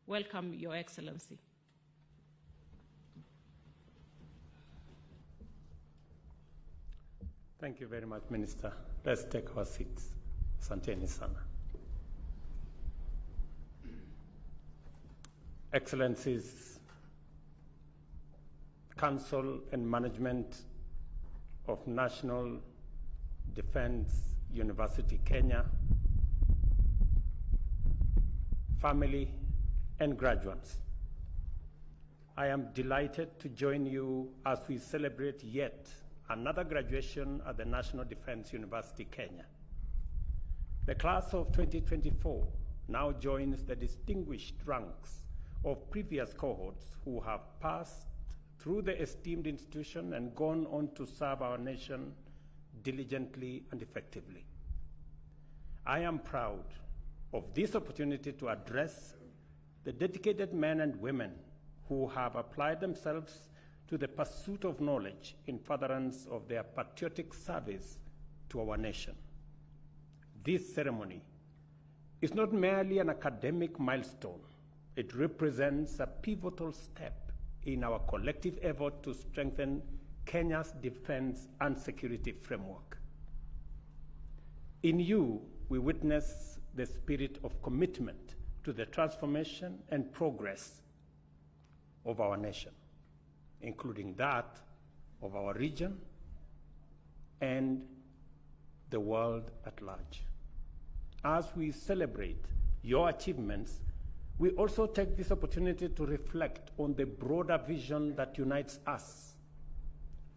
Welcome, Your Excellency. Thank you very much, Minister. Let's take our seats. Asanteni sana. Excellencies, Council and Management of National Defense University, Kenya, family and graduates, I am delighted to join you as we celebrate yet another graduation at the National Defense University, Kenya. The class of 2024 now joins the distinguished ranks of previous cohorts who have passed through the esteemed institution and gone on to serve our nation diligently and effectively. I am proud of this opportunity to address the dedicated men and women who have applied themselves to the pursuit of knowledge in furtherance of their patriotic service to our nation. This ceremony is not merely an academic milestone. It represents a pivotal step in our collective effort to strengthen Kenya's defense and security framework. In you, we witness the spirit of commitment to the transformation and progress of our nation, including that of our region and the world at large. As we celebrate your achievements, we also take this opportunity to reflect on the broader vision that unites us,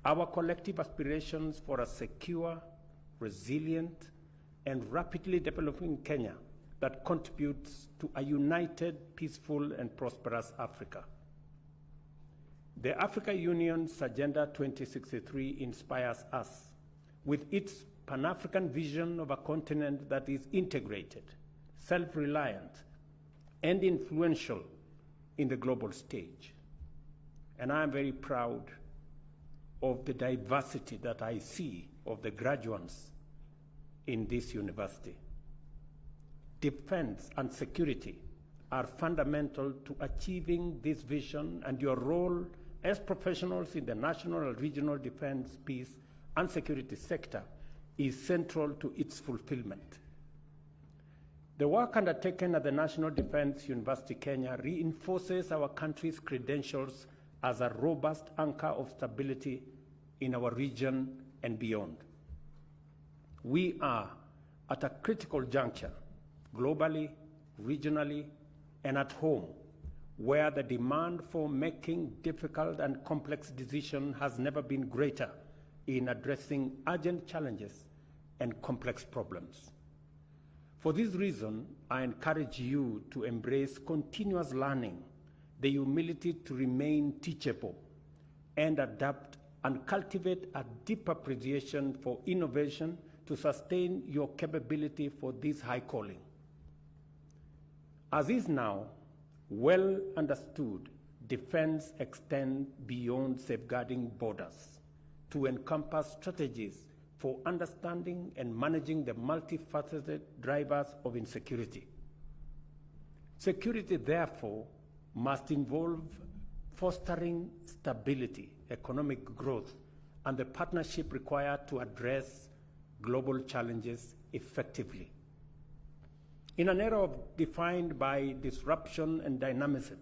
our collective aspirations for a secure, resilient, and rapidly developing Kenya that contributes to a united, peaceful, and prosperous Africa. The Africa Union's Agenda 2063 inspires us with its Pan-African vision of a continent that is integrated, self-reliant, and influential in the global stage. And I am very proud of the diversity that I see of the graduates in this university. Defense and security are fundamental to achieving this vision, and your role as professionals in the national and regional defense, peace, and security sector is central to its fulfillment. The work undertaken at the National Defense University, Kenya reinforces our country's credentials as a robust anchor of stability in our region and beyond. We are at a critical juncture, globally, regionally, and at home, where the demand for making difficult and complex decisions has never been greater in addressing urgent challenges and complex problems. For this reason, I encourage you to embrace continuous learning, the humility to remain teachable, and adapt and cultivate a deep appreciation for innovation to sustain your capability for this high calling. As is now well understood, defense extends beyond safeguarding borders to encompass strategies for understanding and managing the multifaceted drivers of insecurity. Security, therefore, must involve fostering stability, economic growth, and the partnership required to address global challenges effectively. In an era defined by disruption and dynamism,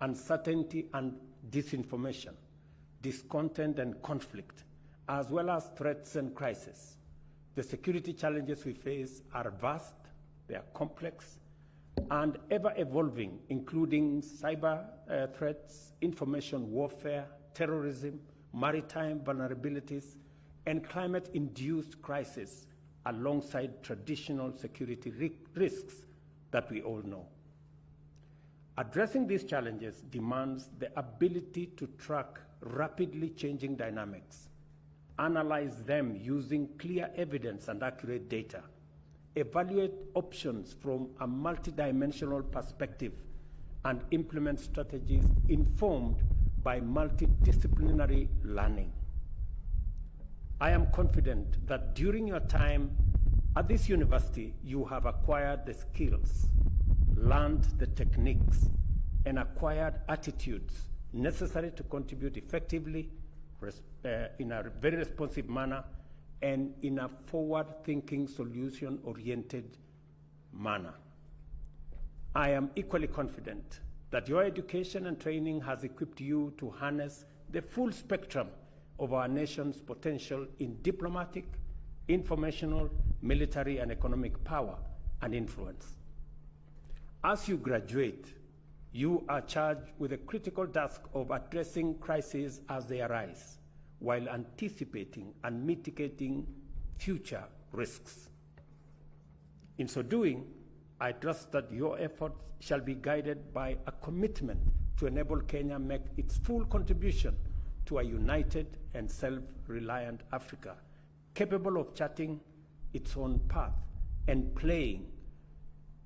uncertainty and disinformation, discontent and conflict, as well as threats and crises, the security challenges we face are vast, they are complex, and ever-evolving, including cyber threats, information warfare, terrorism, maritime vulnerabilities, and climate-induced crises, alongside traditional security risks that we all know. Addressing these challenges demands the ability to track rapidly changing dynamics, analyze them using clear evidence and accurate data, evaluate options from a multidimensional perspective, and implement strategies informed by multidisciplinary learning. I am confident that during your time at this university, you have acquired the skills, learned the techniques, and acquired attitudes necessary to contribute effectively in a very responsive manner and in a forward-thinking, solution-oriented manner. I am equally confident that your education and training has equipped you to harness the full spectrum of our nation's potential in diplomatic, informational, military, and economic power and influence. As you graduate, you are charged with the critical task of addressing crises as they arise, while anticipating and mitigating future risks. In so doing, I trust that your efforts shall be guided by a commitment to enable Kenya make its full contribution to a united and self-reliant Africa, capable of charting its own path and playing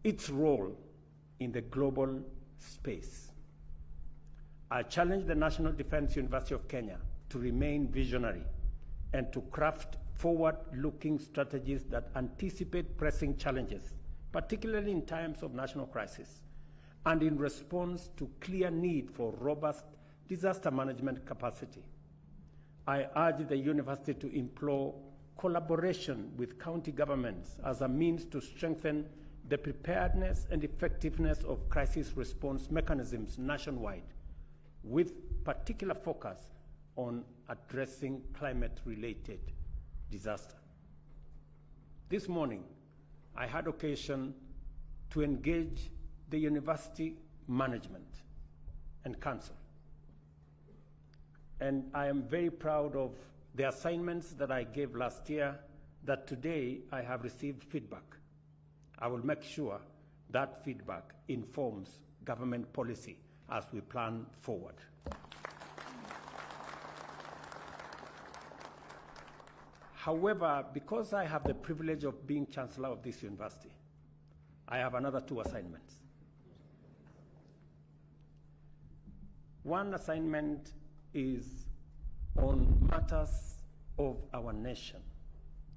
its role in the global space. I challenge the National Defense University of Kenya to remain visionary and to craft forward-looking strategies that anticipate pressing challenges, particularly in times of national crisis, and in response to clear need for robust disaster management capacity. I urge the university to implore collaboration with county governments as a means to strengthen the preparedness and effectiveness of crisis response mechanisms nationwide, with particular focus on addressing climate-related disaster. This morning, I had occasion to engage the university management and council. And I am very proud of the assignments that I gave last year that today I have received feedback. I will make sure that feedback informs government policy as we plan forward. However, because I have the privilege of being Chancellor of this university, I have another two assignments. One assignment is on matters of our nation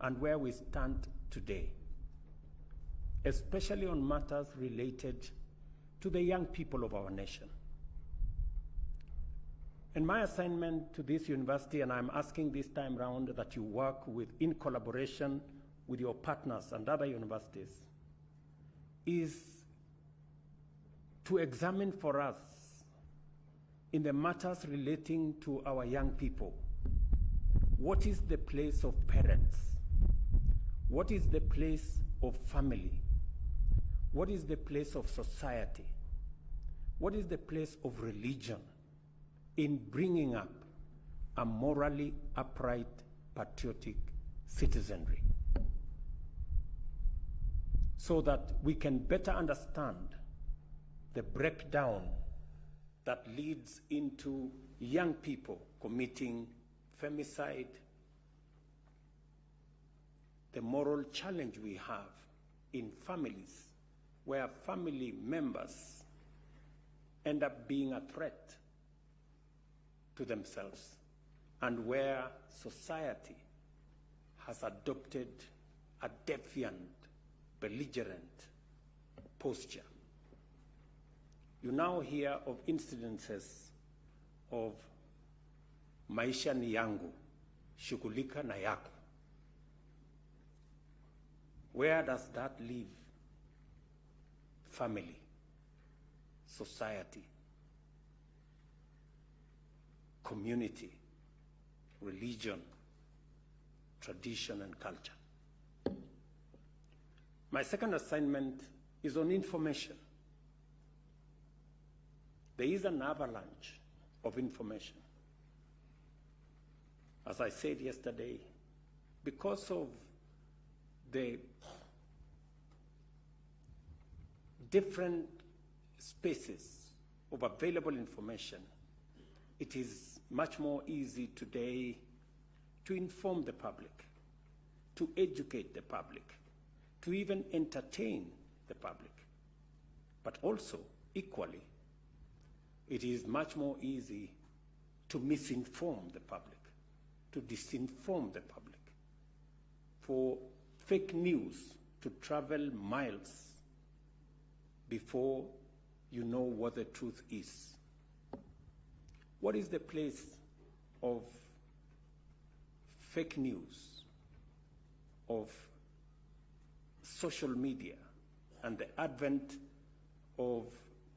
and where we stand today, especially on matters related to the young people of our nation. And my assignment to this university, and I'm asking this time round that you work in collaboration with your partners and other universities, is to examine for us in the matters relating to our young people, what is the place of parents? What is the place of family? What is the place of society? What is the place of religion in bringing up a morally upright, patriotic citizenry, so that we can better understand the breakdown that leads into young people committing femicide, the moral challenge we have in families where family members end up being a threat to themselves, and where society has adopted a defiant, belligerent posture. You now hear of incidences of maisha ni yangu, shughulika na yako. Where does that leave family, society, community, religion, tradition, and culture? My second assignment is on information. There is an avalanche of information. As I said yesterday, because of the different spaces of available information, it is much more easy today to inform the public, to educate the public, to even entertain the public. But also, equally, it is much more easy to misinform the public, to disinform the public, for fake news to travel miles before you know what the truth is. What is the place of fake news, of social media, and the advent of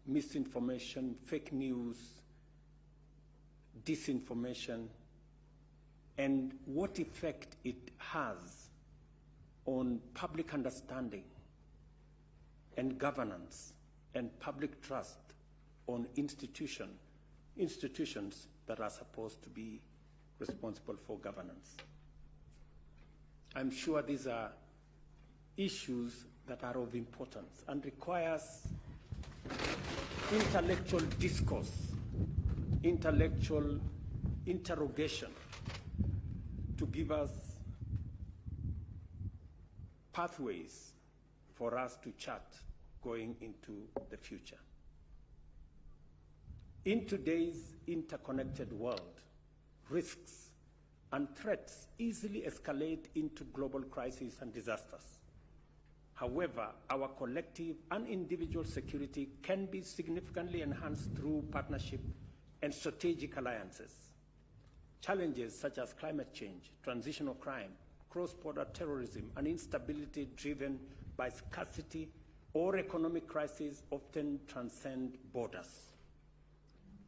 misinformation, fake news, disinformation, and what effect it has on public understanding and governance and public trust on institutions that are supposed to be responsible for governance. I'm sure these are issues that are of importance and requires intellectual discourse, intellectual interrogation to give us pathways for us to chart going into the future. In today's interconnected world, risks and threats easily escalate into global crises and disasters. However, our collective and individual security can be significantly enhanced through partnership and strategic alliances. Challenges such as climate change, transitional crime, cross-border terrorism, and instability driven by scarcity or economic crises often transcend borders.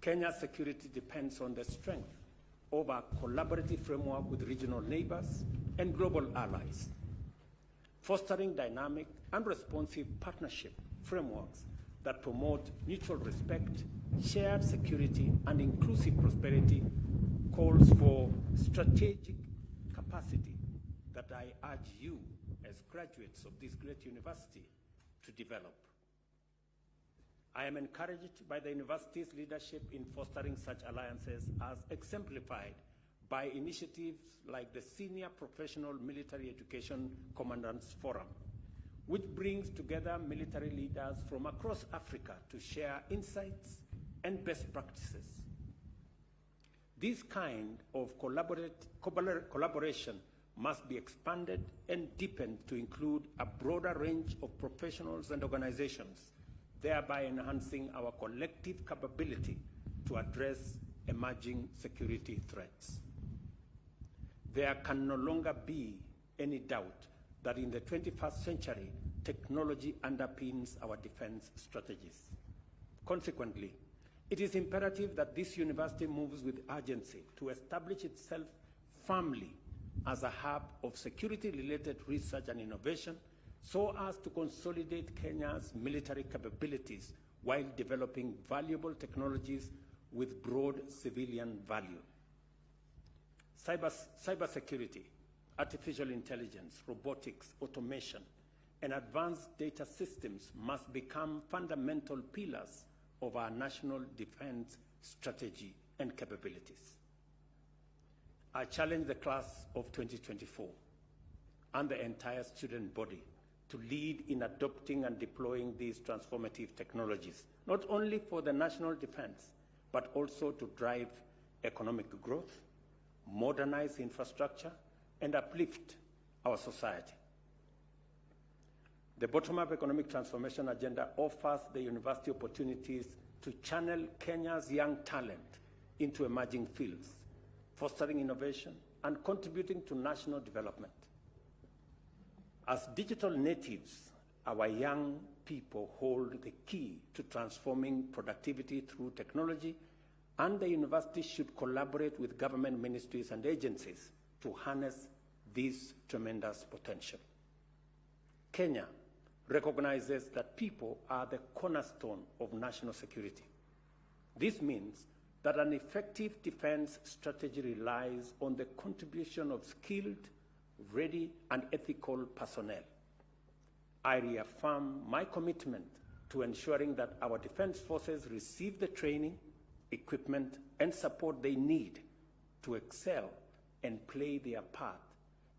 Kenya's security depends on the strength of a collaborative framework with regional neighbors and global allies. Fostering dynamic and responsive partnership frameworks that promote mutual respect, shared security, and inclusive prosperity calls for strategic capacity that I urge you, as graduates of this great university, to develop. I am encouraged by the university's leadership in fostering such alliances, as exemplified by initiatives like the Senior Professional Military Education Commandants Forum, which brings together military leaders from across Africa to share insights and best practices. This kind of collaboration must be expanded and deepened to include a broader range of professionals and organizations, thereby enhancing our collective capability to address emerging security threats. There can no longer be any doubt that in the 21st century, technology underpins our defense strategies. Consequently, it is imperative that this university moves with urgency to establish itself firmly as a hub of security-related research and innovation, so as to consolidate Kenya's military capabilities while developing valuable technologies with broad civilian value. Cybersecurity, artificial intelligence, robotics, automation, and advanced data systems must become fundamental pillars of our national defense strategy and capabilities. I challenge the class of 2024 and the entire student body to lead in adopting and deploying these transformative technologies, not only for the national defense, but also to drive economic growth, modernize infrastructure, and uplift our society. The bottom-up economic transformation agenda offers the university opportunities to channel Kenya's young talent into emerging fields, fostering innovation and contributing to national development. As digital natives, our young people hold the key to transforming productivity through technology, and the university should collaborate with government ministries and agencies to harness this tremendous potential. Kenya recognizes that people are the cornerstone of national security. This means that an effective defense strategy relies on the contribution of skilled, ready, and ethical personnel. I reaffirm my commitment to ensuring that our defense forces receive the training, equipment, and support they need to excel and play their part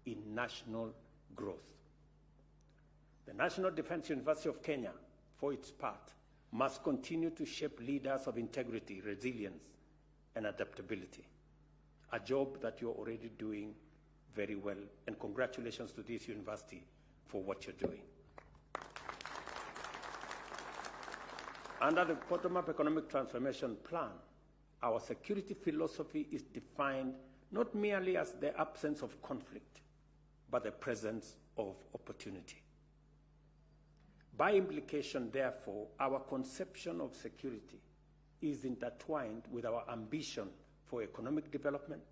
in national growth. The National Defense University of Kenya, for its part, must continue to shape leaders of integrity, resilience, and adaptability, a job that you're already doing very well, and congratulations to this university for what you're doing. Under the bottom-up economic transformation plan, our security philosophy is defined not merely as the absence of conflict, but the presence of opportunity. By implication, therefore, our conception of security is intertwined with our ambition for economic development,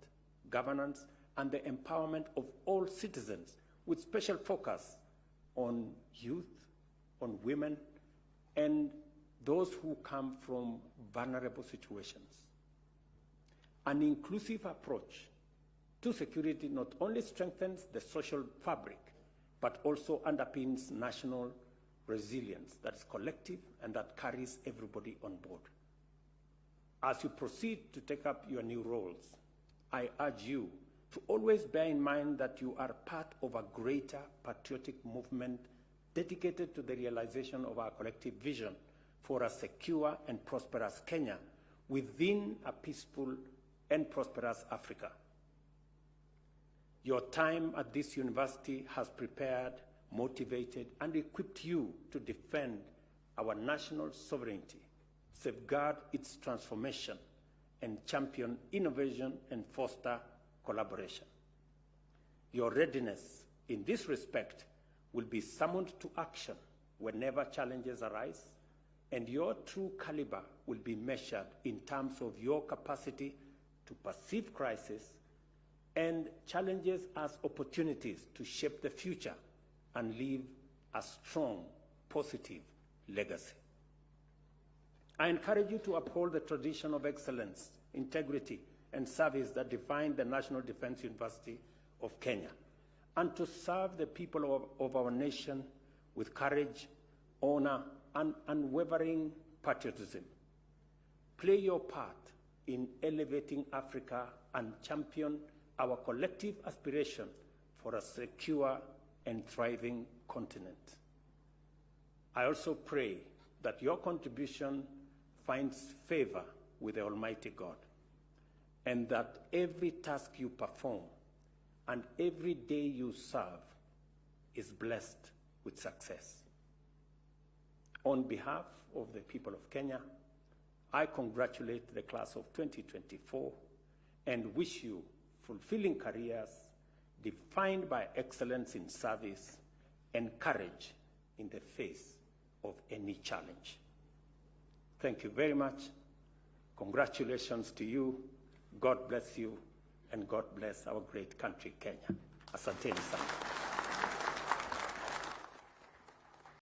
governance, and the empowerment of all citizens, with special focus on youth, on women, and those who come from vulnerable situations. An inclusive approach to security not only strengthens the social fabric, but also underpins national resilience that is collective and that carries everybody on board. As you proceed to take up your new roles, I urge you to always bear in mind that you are part of a greater patriotic movement dedicated to the realization of our collective vision for a secure and prosperous Kenya within a peaceful and prosperous Africa. Your time at this university has prepared, motivated, and equipped you to defend our national sovereignty, safeguard its transformation, and champion innovation and foster collaboration. Your readiness in this respect will be summoned to action whenever challenges arise, and your true caliber will be measured in terms of your capacity to perceive crisis and challenges as opportunities to shape the future and leave a strong, positive legacy. I encourage you to uphold the tradition of excellence, integrity, and service that define the National Defense University of Kenya, and to serve the people of our nation with courage, honor, and unwavering patriotism. Play your part in elevating Africa and champion our collective aspiration for a secure and thriving continent. I also pray that your contribution finds favor with the Almighty God, and that every task you perform and every day you serve is blessed with success. On behalf of the people of Kenya, I congratulate the class of 2024 and wish you fulfilling careers defined by excellence in service and courage in the face of any challenge. Thank you very much. Congratulations to you. God bless you, and God bless our great country, Kenya. Asanteni sana.